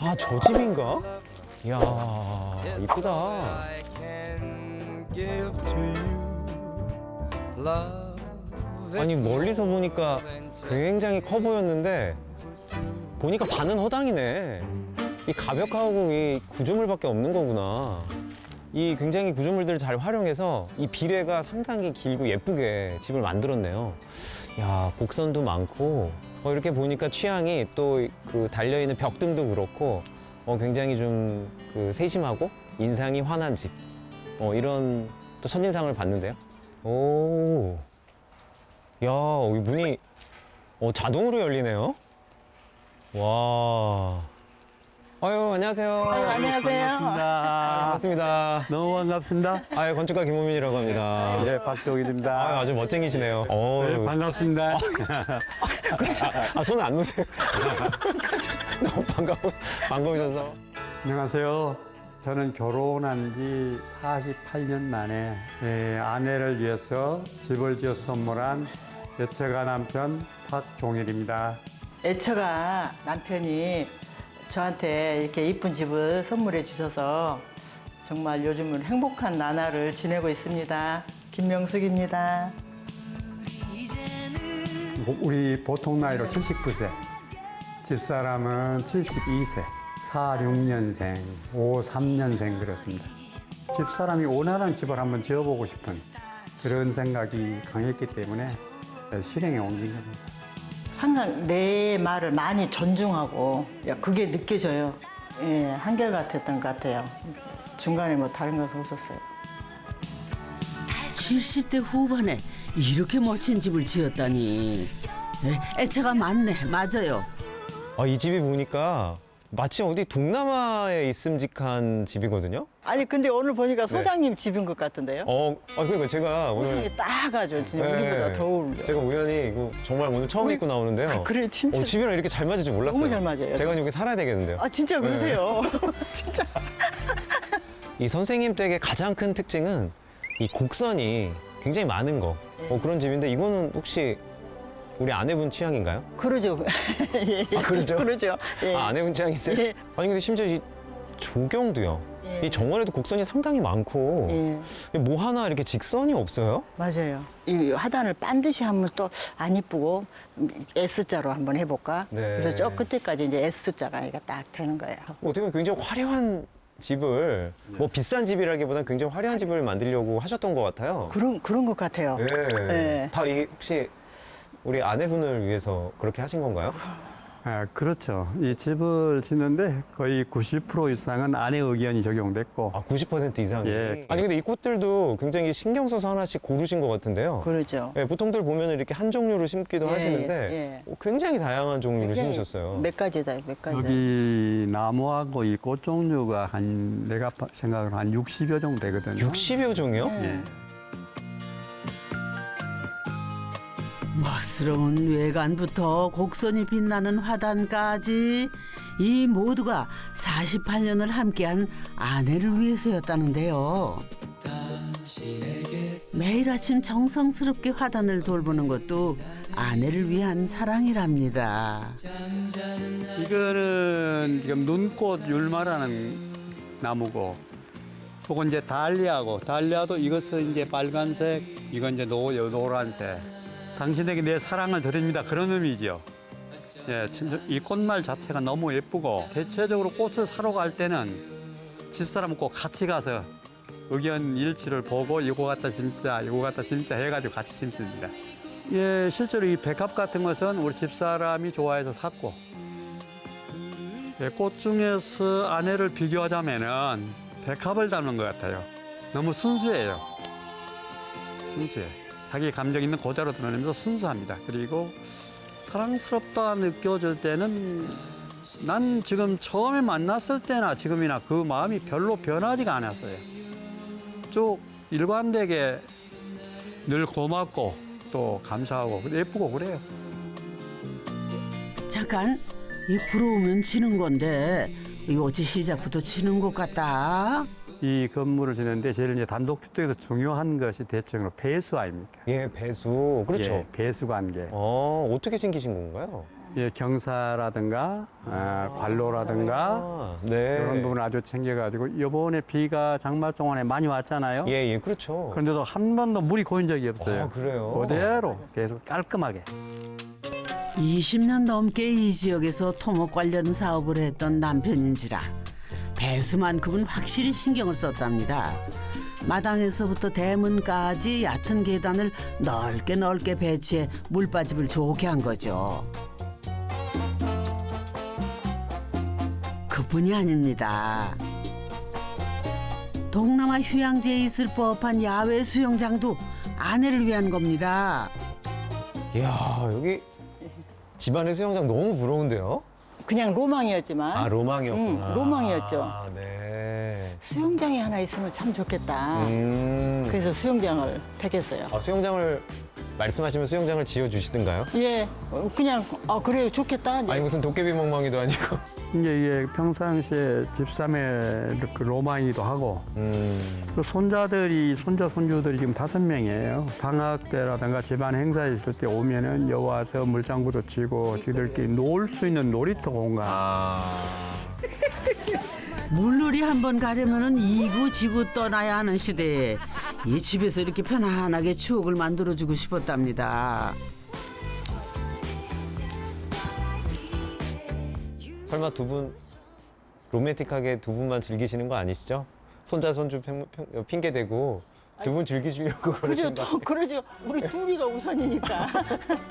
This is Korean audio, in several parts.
아, 저 집인가? 이야, 이쁘다. 아니, 멀리서 보니까 굉장히 커 보였는데 보니까 반은 허당이네. 이 가벽하고 이 구조물밖에 없는 거구나. 이 굉장히 구조물들을 잘 활용해서 이 비례가 상당히 길고 예쁘게 집을 만들었네요. 야, 곡선도 많고 이렇게 보니까 취향이 또 그 달려있는 벽등도 그렇고 굉장히 좀 그 세심하고 인상이 환한 집 이런 또 첫인상을 받는데요. 오, 야, 이 문이 자동으로 열리네요. 와. 아유, 안녕하세요. 안녕하세요. 반갑습니다. 반갑습니다. 너무 반갑습니다. 아유, 건축가 김호민이라고 합니다. 네, 박동일입니다. 아유, 아주 멋쟁이시네요. 네, 반갑습니다. 손을 안 놓으세요. 너무 반가우셔서. 안녕하세요. 저는 결혼한 지 48년 만에 아내를 위해서 집을 지어 선물한 예체가 남편 박종일입니다. 애처가 남편이 저한테 이렇게 이쁜 집을 선물해 주셔서 정말 요즘은 행복한 나날을 지내고 있습니다. 김명숙입니다. 우리 보통 나이로 79세, 집사람은 72세, 46년생, 53년생 그렇습니다. 집사람이 원활한 집을 한번 지어보고 싶은 그런 생각이 강했기 때문에 실행에 옮긴 겁니다. 항상 내 말을 많이 존중하고 그게 느껴져요. 예, 한결같았던 것 같아요. 중간에 뭐 다른 것은 없었어요. 70대 후반에 이렇게 멋진 집을 지었다니. 애처가 많네, 맞아요. 이 집이 보니까 마치 어디 동남아에 있음직한 집이거든요. 아니 근데 오늘 보니까 소장님 집인 것 같은데요? 그러니까 제가 오늘 구성이 딱 아주 진짜 우리보다 더 어울려. 제가 우연히 이거 정말 오늘 처음 입고 나오는데요. 그래 진짜. 집이랑 이렇게 잘 맞을 줄 몰랐어요. 너무 잘 맞아요. 제가 여기 살아야 되겠는데요. 진짜 그러세요. 진짜. 이 선생님 댁의 가장 큰 특징은 이 곡선이 굉장히 많은 거. 그런 집인데 이거는 혹시 우리 아내분 취향인가요? 그러죠. 예, 그러죠? 그러죠. 예. 아내분 취향이세요? 예. 아니 근데 심지어 이 조경도요. 예. 이 정원에도 곡선이 상당히 많고 뭐 하나 이렇게 직선이 없어요? 맞아요. 이 하단을 반드시 하면 또 안 이쁘고 S자로 한번 해볼까? 네. 그래서 저 끝에까지 이제 S자가 딱 되는 거예요. 어떻게 보면 굉장히 화려한 집을 뭐 비싼 집이라기보다는 굉장히 화려한 집을 만들려고 하셨던 것 같아요. 그런 것 같아요. 예. 다 이게 혹시 우리 아내분을 위해서 그렇게 하신 건가요? 그렇죠. 이 집을 짓는데 거의 90% 이상은 아내 의견이 적용됐고 90% 이상이. 예. 아니 근데 이 꽃들도 굉장히 신경 써서 하나씩 고르신 것 같은데요. 그러죠. 보통들 보면 이렇게 한 종류로 심기도 예, 하시는데 예. 굉장히 다양한 종류로 심으셨어요. 몇 가지다, 몇 가지다. 여기 나무하고 이 꽃 종류가 내가 생각으로 한 60여 종류 되거든요. 60여 종이요? 예. 멋스러운 외관부터 곡선이 빛나는 화단까지 이 모두가 48년을 함께한 아내를 위해서였다는데요. 매일 아침 정성스럽게 화단을 돌보는 것도 아내를 위한 사랑이랍니다. 이거는 지금 눈꽃 율마라는 나무고, 요건 이제 달리아도 이것은 이제 빨간색, 이건 이제 노란색. 당신에게 내 사랑을 드립니다. 그런 의미죠. 예, 이 꽃말 자체가 너무 예쁘고, 대체적으로 꽃을 사러 갈 때는 집사람 꼭 같이 가서 의견 일치를 보고 이거 갖다 심자, 이거 갖다 심자 해가지고 같이 심습니다. 예, 실제로 이 백합 같은 것은 우리 집사람이 좋아해서 샀고, 예, 꽃 중에서 아내를 비교하자면은 백합을 닮은 것 같아요. 너무 순수해요. 순수해. 자기 감정 있는 그대로 드러내면서 순수합니다. 그리고 사랑스럽다 느껴질 때는 난 지금 처음에 만났을 때나 지금이나 그 마음이 별로 변하지가 않았어요. 쭉 일관되게 늘 고맙고 또 감사하고 예쁘고 그래요. 잠깐, 이 부러우면 지는 건데 이거 어찌 시작부터 지는 것 같다. 이 건물을 짓는데 제일 이제 단독주택에서 중요한 것이 대체적으로 배수 아닙니까? 예, 배수. 그렇죠. 예, 배수 관계. 어떻게 생기신 건가요? 예, 경사라든가 관로라든가 아, 네. 이런 부분을 아주 챙겨가지고 이번에 비가 장마 동안에 많이 왔잖아요. 예, 예, 그렇죠. 그런데도 한 번도 물이 고인 적이 없어요. 아, 그래요? 그대로 계속 깔끔하게. 20년 넘게 이 지역에서 토목 관련 사업을 했던 남편인지라 배수만큼은 확실히 신경을 썼답니다. 마당에서부터 대문까지 얕은 계단을 넓게 배치해 물빠짐을 좋게 한 거죠. 그뿐이 아닙니다. 동남아 휴양지에 있을 법한 야외 수영장도 아내를 위한 겁니다. 이야, 여기 집안의 수영장 너무 부러운데요? 그냥 로망이었지만 아, 로망이었구나. 로망이었죠. 아, 네. 수영장이 하나 있으면 참 좋겠다. 음. 그래서 수영장을 택했어요. 아, 수영장을 말씀하시면 수영장을 지어주시든가요? 예, 그냥 그래요 좋겠다. 이제. 아니 무슨 도깨비 멍멍이도 아니고. 이제 이게 평상시에 집사람의 그 로망이기도 하고 그 손자들이 손자 손주들이 지금 5명이에요. 방학 때라든가 집안 행사 있을 때 오면은 여기 와서 물장구도 치고 지들끼리 놀 수 있는 놀이터 공간. 아. 물놀이 한번 가려면은 이구지구 떠나야 하는 시대에 이 집에서 이렇게 편안하게 추억을 만들어주고 싶었답니다. 설마 두 분 로맨틱하게 두 분만 즐기시는 거 아니시죠? 손자 손주 핑계 대고 두 분 즐기시려고 그죠, 그러시는 거. 그러죠. 우리 둘이가 우선이니까.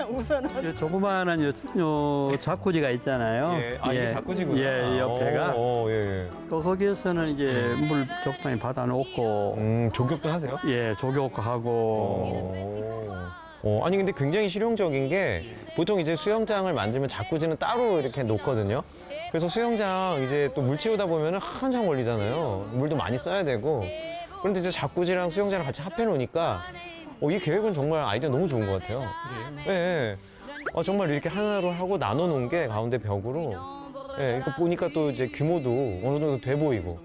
우선은. 이 조그마한 요 자쿠지가 있잖아요. 예, 아 이게 자꾸지구나. 예, 옆에가. 예. 거기에서는 이제 물 적당히 받아놓고 조격도 하세요? 예, 조교하고 아니 근데 굉장히 실용적인 게 보통 이제 수영장을 만들면 자꾸지는 따로 이렇게 놓거든요. 그래서 수영장 이제 또 물 채우다 보면 한참 걸리잖아요. 물도 많이 써야 되고. 그런데 이제 자꾸지랑 수영장을 같이 합해 놓으니까 이 계획은 정말 아이디어 너무 좋은 것 같아요. 예. 정말 이렇게 하나로 하고 나눠 놓은 게 가운데 벽으로. 예. 이거 보니까 또 이제 규모도 어느 정도 돼 보이고.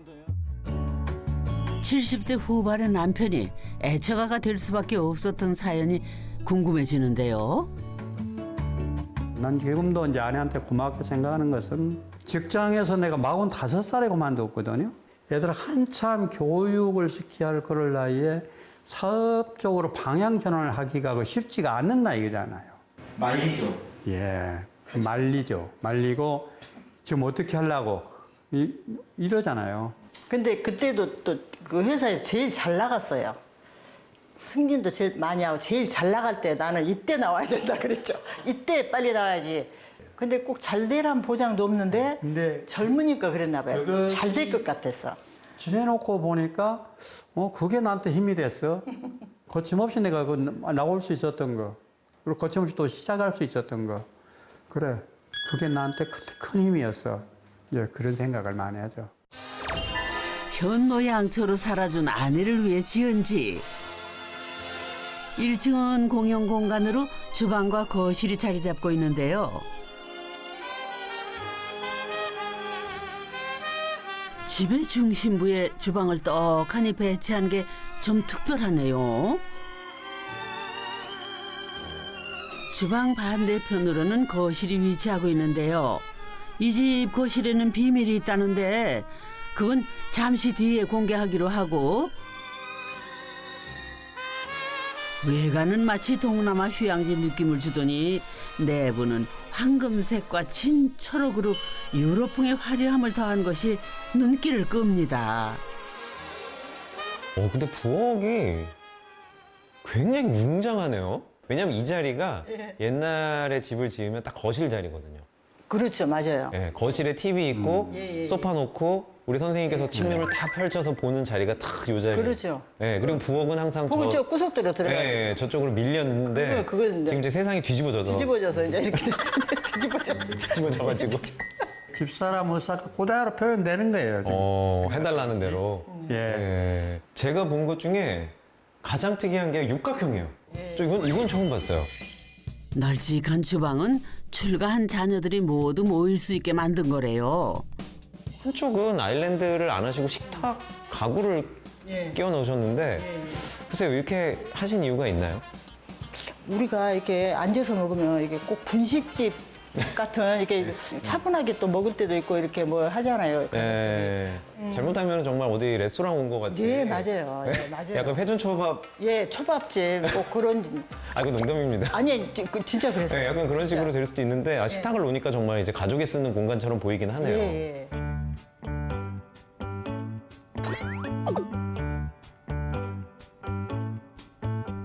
70대 후반의 남편이 애처가가 될 수밖에 없었던 사연이 궁금해지는데요. 난 지금도 이제 아내한테 고맙게 생각하는 것은 직장에서 내가 45살에 그만뒀거든요. 애들 한참 교육을 시켜야 할 그럴 나이에 사업적으로 방향 전환을 하기가 쉽지가 않는 나이잖아요. 말리죠. 예, 말리죠. 말리고 지금 어떻게 하려고 이러잖아요. 근데 그때도 또 그 회사에서 제일 잘 나갔어요. 승진도 제일 많이 하고 제일 잘 나갈 때 나는 이때 나와야 된다 그랬죠. 이때 빨리 나와야지. 근데 꼭 잘 되란 보장도 없는데 근데 젊으니까 그랬나 봐요. 그것이- 잘 될 것 같았어. 지내놓고 보니까 그게 나한테 힘이 됐어. 거침없이 내가 나올 수 있었던 거, 그리고 거침없이 또 시작할 수 있었던 거. 그래, 그게 나한테 큰 힘이었어. 예, 그런 생각을 많이 하죠. 현모양처로 살아준 아내를 위해 지은 집. 1층은 공용 공간으로 주방과 거실이 자리 잡고 있는데요. 집의 중심부에 주방을 떡하니 배치한 게 좀 특별하네요. 주방 반대편으로는 거실이 위치하고 있는데요. 이 집 거실에는 비밀이 있다는데 그건 잠시 뒤에 공개하기로 하고, 외관은 마치 동남아 휴양지 느낌을 주더니 내부는 황금색과 진초록으로 유럽풍의 화려함을 더한 것이 눈길을 끕니다. 근데 부엌이 굉장히 웅장하네요. 왜냐면 이 자리가 옛날에 집을 지으면 딱 거실 자리거든요. 그렇죠, 맞아요. 예, 거실에 TV 있고 소파 놓고 우리 선생님께서 침대를 다 펼쳐서 보는 자리가 딱 요 자리. 그렇죠. 예, 그리고 부엌은 항상 혹은 저 구석대로 들어가요. 예, 저쪽으로 밀렸는데 그거 이제 지금 이제 세상이 뒤집어져서 뒤집어져서 이제 이렇게 뒤집어져가지고 집사람 의사가 그대로 표현되는 거예요. 지금. 해달라는 대로. 예. 예, 제가 본 것 중에 가장 특이한 게 육각형이에요. 저 이건 처음 봤어요. 널찍한 주방은 출가한 자녀들이 모두 모일 수 있게 만든 거래요. 한쪽은 아일랜드를 안 하시고 식탁 가구를 끼워 넣으셨는데 글쎄요, 이렇게 하신 이유가 있나요? 우리가 이렇게 앉아서 먹으면 이게 꼭 분식집 같은 이렇게 차분하게 또 먹을 때도 있고 이렇게 뭐 하잖아요. 예. 잘못하면 정말 어디 레스토랑 온 것 같이. 예, 맞아요. 예, 맞아요. 약간 회전초밥. 예, 초밥집 꼭 그런 아, 이거 농담입니다. 아니 진짜 그랬어요. 예, 약간 그런 식으로 될 수도 있는데 식탁을 놓으니까 정말 이제 가족이 쓰는 공간처럼 보이긴 하네요. 예, 예.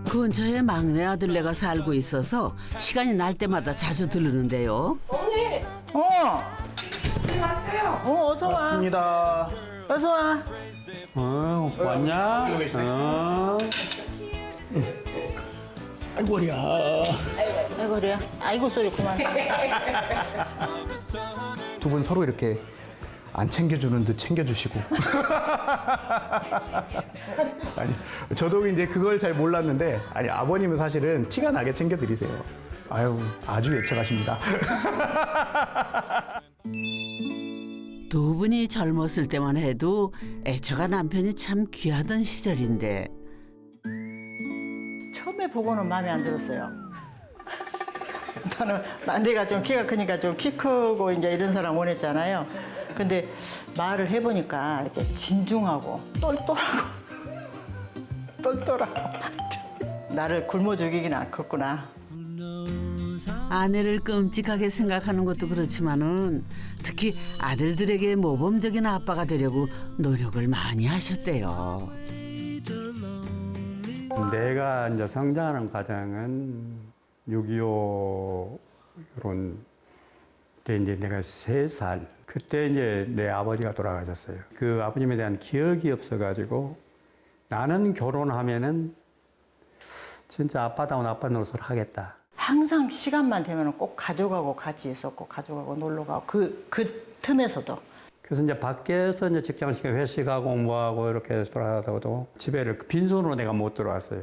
근처에 막내 아들네가 살고 있어서 시간이 날 때마다 자주 들르는데요. 어. 어서 와. 맞습니다. 어서 와. 왔냐? 아이고 허리야. 아이고 그래. 아이고 소리 그만. 두 분 서로 이렇게 안 챙겨주는 듯 챙겨주시고. 아니, 저도 이제 그걸 잘 몰랐는데, 아니 아버님은 사실은 티가 나게 챙겨드리세요. 아유, 아주 예측하십니다. 두 분이 젊었을 때만 해도 애처가 남편이 참 귀하던 시절인데 처음에 보고는 마음에 안 들었어요. 내가 좀 키가 크니까 좀 키 크고 이제 이런 사람 원했잖아요. 근데 말을 해보니까 이렇게 진중하고 똘똘하고 나를 굶어 죽이긴 않겠구나. 아내를 끔찍하게 생각하는 것도 그렇지만은 특히 아들들에게 모범적인 아빠가 되려고 노력을 많이 하셨대요. 내가 이제 성장하는 과정은 6.25 이런 때 이제 내가 3살 그때 이제 내 아버지가 돌아가셨어요. 그 아버님에 대한 기억이 없어가지고 나는 결혼하면은 진짜 아빠다운 아빠 노릇을 하겠다. 항상 시간만 되면 꼭 가족하고 같이 있었고 가족하고 놀러 가고 그 틈에서도 그래서 이제 밖에서 이제 직장식 회식하고 뭐하고 이렇게 돌아다니고 집에를 빈손으로 내가 못 들어왔어요.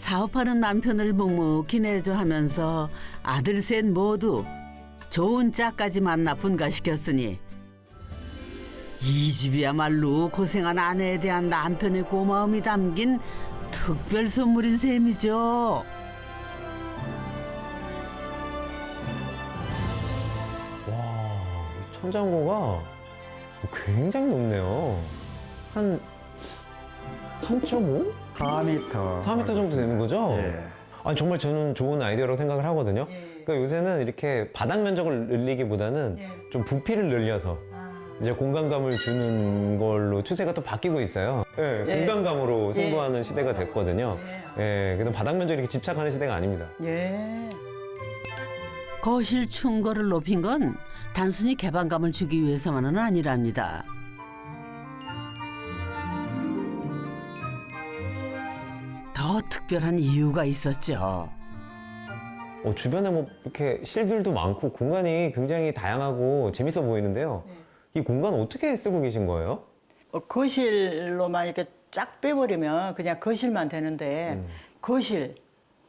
사업하는 남편을 묵묵히 내조하면서 아들 셋 모두 좋은 짝까지 만나 분가시켰으니 이 집이야말로 고생한 아내에 대한 남편의 고마움이 담긴 특별 선물인 셈이죠. 와, 천장고가 굉장히 높네요. 한 3.5? 4m. 4m 정도 되는 거죠? 예. 아니, 정말 저는 좋은 아이디어라고 생각을 하거든요. 예. 그러니까 요새는 이렇게 바닥 면적을 늘리기보다는 예. 좀 부피를 늘려서 이제 공간감을 주는 걸로 추세가 또 바뀌고 있어요. 예, 예. 공간감으로 승부하는 시대가 됐거든요. 예. 예, 그냥 바닥 면적 이렇게 집착하는 시대가 아닙니다. 예. 거실 충고를 높인 건 단순히 개방감을 주기 위해서만은 아니랍니다. 더 특별한 이유가 있었죠. 주변에 뭐 이렇게 실들도 많고 공간이 굉장히 다양하고 재밌어 보이는데요. 이 공간 어떻게 쓰고 계신 거예요? 거실로만 이렇게 쫙 빼버리면 그냥 거실만 되는데 거실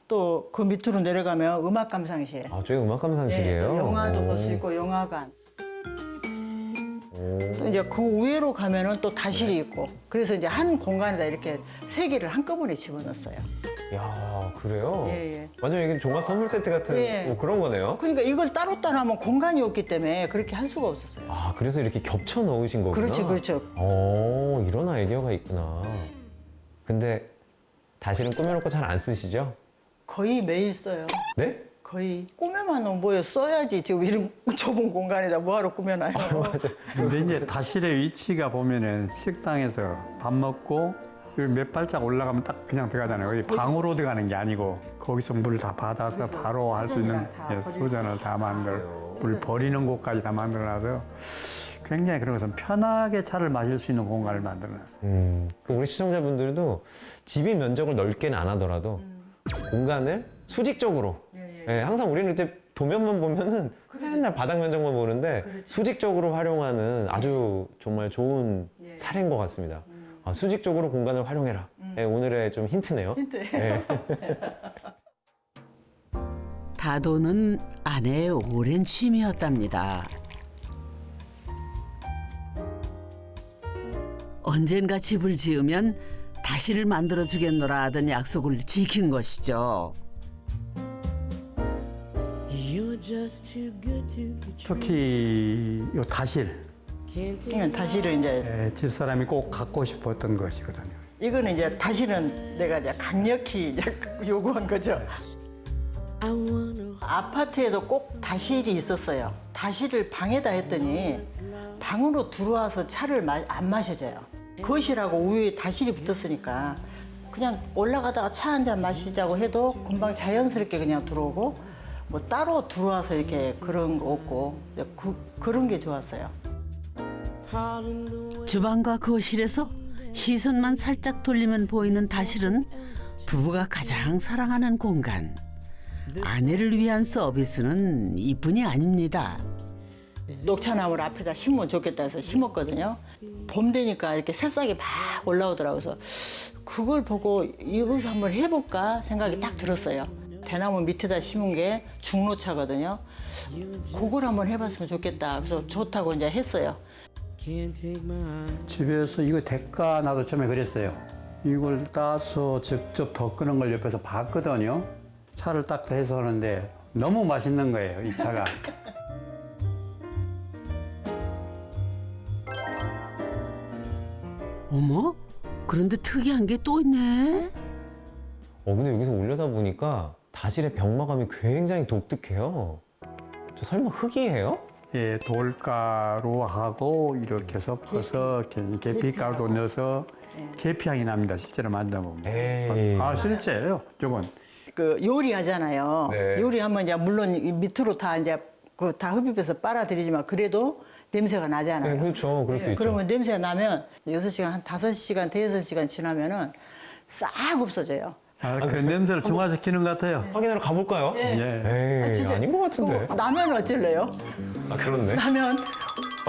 또 그 밑으로 내려가면 음악 감상실. 아, 저희 음악 감상실이에요? 네, 또 영화도 볼 수 오. 있고 영화관. 오. 또 이제 그 위로 가면은 또 다실이 있고. 그래서 이제 한 공간에다 이렇게 3개를 한꺼번에 집어넣었어요. 야, 그래요? 예, 예. 완전 이게 종합 선물 세트 같은 예. 뭐 그런 거네요? 그러니까 이걸 따로따로 하면 공간이 없기 때문에 그렇게 할 수가 없었어요. 아, 그래서 이렇게 겹쳐 넣으신 거구나? 그렇죠, 그렇죠. 이런 아이디어가 있구나. 근데 다시는 꾸며놓고 잘 안 쓰시죠? 거의 매일 써요. 네? 거의 꾸며만 놓으면 뭐요 써야지 지금 이런 좁은 공간에다 뭐하러 꾸며놔요. 맞아. 근데 이제 다실의 위치가 보면은 식당에서 밥 먹고 여기 몇 발짝 올라가면 딱 그냥 들어가잖아요. 여기 방으로 들어가는 게 아니고 거기서 물을 다 받아서 바로 할 수 있는 수전을 다 물 버리는 곳까지 다 만들어놔서 굉장히 그런 것은 편하게 차를 마실 수 있는 공간을 만들어놨어요. 그럼 우리 시청자분들도 집이 면적을 넓게는 안 하더라도 공간을 수직적으로 예, 항상 우리는 이제 도면만 보면은 맨날 바닥 면적만 보는데 수직적으로 활용하는 아주 정말 좋은 사례인 것 같습니다. 아, 수직적으로 공간을 활용해라. 예, 오늘의 좀 힌트네요. 예. 다도는 아내의 오랜 취미였답니다. 언젠가 집을 지으면 다시를 만들어 주겠노라 하던 약속을 지킨 것이죠. 특히 요 다실, 이건 다시를 이제 집사람이 꼭 갖고 싶었던 것이거든요. 이거는 이제 다시는 내가 이제 강력히 이제 요구한 거죠. 아파트에도 꼭 다실이 있었어요. 다실을 방에다 했더니 방으로 들어와서 차를 안 마셔줘요. 거실하고 우유에 다실이 붙었으니까 그냥 올라가다가 차 한 잔 마시자고 해도 금방 자연스럽게 그냥 들어오고 뭐 따로 들어와서 이렇게 그런 거 없고 그런 게 좋았어요. 주방과 거실에서 시선만 살짝 돌리면 보이는 다실은 부부가 가장 사랑하는 공간. 아내를 위한 서비스는 이뿐이 아닙니다. 녹차나무를 앞에다 심으면 좋겠다 해서 심었거든요. 봄 되니까 이렇게 새싹이 막 올라오더라고요. 그래서 그걸 보고 이것을 한번 해볼까 생각이 딱 들었어요. 대나무 밑에다 심은 게 중로차거든요. 그걸 한번 해봤으면 좋겠다. 그래서 좋다고 이제 했어요. 집에서 이거 될까 나도 처음에 그랬어요. 이걸 따서 직접 덮는 걸 옆에서 봤거든요. 차를 딱 해서 하는데 너무 맛있는 거예요, 이 차가. 어머? 그런데 특이한 게 또 있네. 근데 여기서 올려다 보니까 다실의 병마감이 굉장히 독특해요. 저 설마 흙이에요? 예, 돌가루하고 이렇게 섞어서 계피가루도 넣어서 계피향이 납니다. 실제로 만들어보면. 에이. 실제예요, 저건. 그 요리하잖아요. 네. 요리하면 이제 물론 이 밑으로 다 이제 그 다 흡입해서 빨아들이지만 그래도 냄새가 나잖아요. 네, 그렇죠. 그럴 수 있죠. 그러면 냄새가 나면 6시간, 한 5시간, 5시간 지나면은 싹 없어져요. 그 냄새를 중화시키는 것 같아요. 확인하러 가볼까요? 예. 에이, 아닌 것 같은데. 나면 어쩔래요? 그렇네. 나면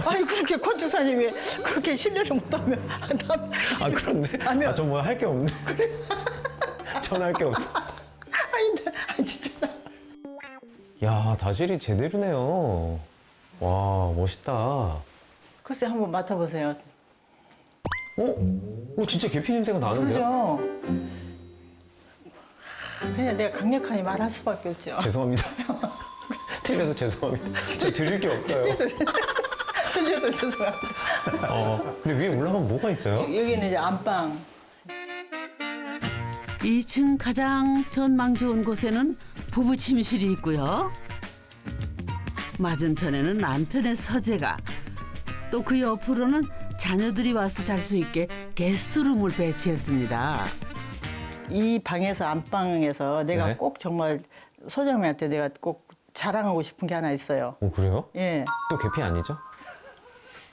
아니 그렇게 건축사님이 그렇게 신뢰를 못하면 그렇네. 라면. 저 뭐 할 게 없네. 전할 게 없어. 아니 진짜 야, 다실이 제대로네요. 와, 멋있다. 글쎄 한번 맡아보세요. 진짜 계피 냄새가 나는데요? 그죠? 그냥 내가 강력하게 말할 수밖에 없죠. 죄송합니다. 틀려서 죄송합니다. 저 드릴 게 없어요. 틀려도 죄송합니다. 근데 위에 올라가면 뭐가 있어요? 여기는 이제 안방. 2층 가장 전망 좋은 곳에는 부부 침실이 있고요. 맞은편에는 남편의 서재가, 또 그 옆으로는 자녀들이 와서 잘 수 있게 게스트룸을 배치했습니다. 이 방에서 안방에서 내가 네. 꼭 정말 소장님한테 내가 꼭 자랑하고 싶은 게 하나 있어요. 그래요? 예. 또 계피 아니죠?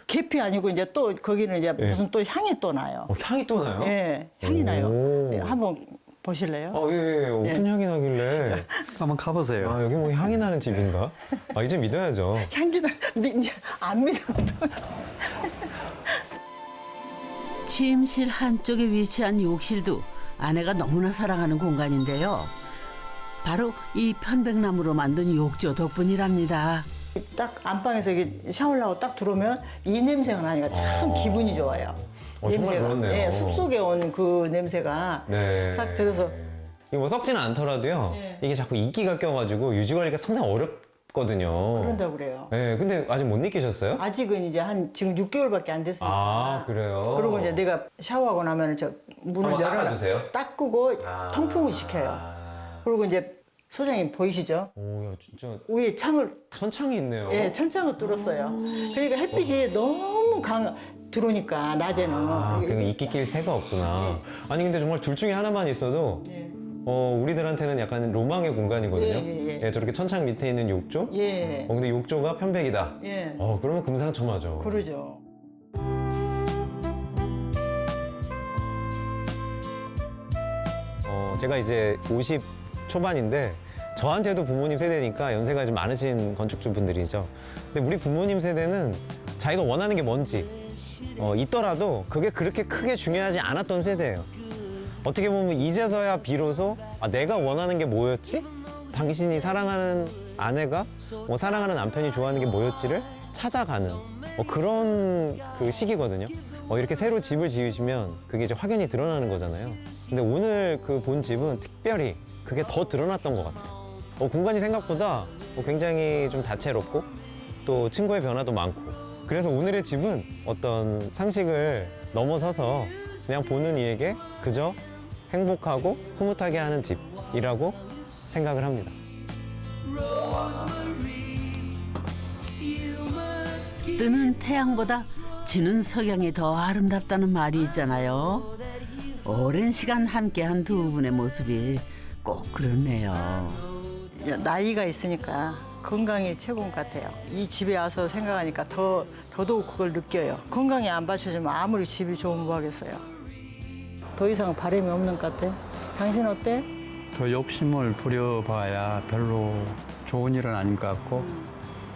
계피 아니고 이제 또 거기는 이제 예. 무슨 또 향이 또 나요. 향이 또 나요? 예, 향이 오. 나요. 네, 한번 보실래요? 예. 어떤 향이 나길래. 한번 가보세요. 여기 뭐 향이 나는 집인가? 이제 믿어야죠. 향기 나, 안 믿어도. 침실 한쪽에 위치한 욕실도 아내가 너무나 사랑하는 공간인데요. 바로 이 편백나무로 만든 욕조 덕분이랍니다. 딱 안방에서 이게 샤워를 하고 딱 들어오면 이 냄새가 나니까 참 기분이 좋아요. 정말 그렇네요. 예, 숲속에 온 그 냄새가 네. 딱 들어서 이게 뭐 썩지는 않더라도요. 이게 자꾸 이끼가 껴가지고 유지 관리가 상당히 어렵거든요. 그런다고 그래요. 네, 근데 아직 못 느끼셨어요? 아직은 이제 지금 6개월밖에 안 됐으니까. 그래요? 그리고 이제 내가 샤워하고 나면 저 문을 한번 열어 닦아주세요? 닦고 통풍을 시켜요. 그리고 이제 소장님 보이시죠? 야, 진짜 위에 창을 천창이 있네요. 예, 천창을 뚫었어요. 그러니까 햇빛이 너무 들어오니까 낮에는 그러니까 이끼 낄 새가 없구나. 아니 근데 정말 둘 중에 하나만 있어도 예. 우리들한테는 약간 로망의 공간이거든요. 예. 저렇게 천창 밑에 있는 욕조? 예. 근데 욕조가 편백이다. 예. 그러면 금상첨화죠. 그러죠. 제가 이제 50 초반인데 저한테도 부모님 세대니까 연세가 좀 많으신 건축주 분들이죠. 근데 우리 부모님 세대는 자기가 원하는 게 뭔지 있더라도 그게 그렇게 크게 중요하지 않았던 세대예요. 어떻게 보면 이제서야 비로소 내가 원하는 게 뭐였지? 당신이 사랑하는 아내가 사랑하는 남편이 좋아하는 게 뭐였지를 찾아가는 그런 그 시기거든요. 이렇게 새로 집을 지으시면 그게 이제 확연히 드러나는 거잖아요. 근데 오늘 그 본 집은 특별히 그게 더 드러났던 것 같아요. 공간이 생각보다 굉장히 좀 다채롭고 또 친구의 변화도 많고 그래서 오늘의 집은 어떤 상식을 넘어서서 그냥 보는 이에게 그저 행복하고 흐뭇하게 하는 집이라고 생각을 합니다. 뜨는 태양보다 지는 석양이 더 아름답다는 말이 있잖아요. 오랜 시간 함께한 두 분의 모습이 꼭 그렇네요. 나이가 있으니까 건강이 최고인 것 같아요. 이 집에 와서 생각하니까 더더욱 그걸 느껴요. 건강이 안 받쳐주면 아무리 집이 좋으면 뭐 하겠어요. 더 이상 바람이 없는 것 같아. 당신 어때? 더 욕심을 부려봐야 별로 좋은 일은 아닌 것 같고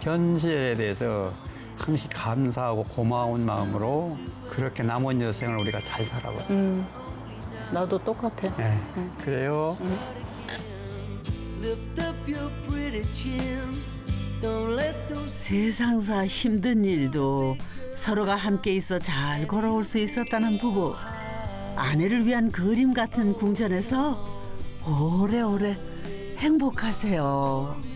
현실에 대해서 항상 감사하고 고마운 마음으로 그렇게 남은 여생을 우리가 잘 살아봐. 나도 똑같아. 네. 그래요. 세상사 힘든 일도 서로가 함께 있어 잘 걸어올 수 있었다는 부부. 아내를 위한 그림 같은 궁전에서 오래오래 행복하세요.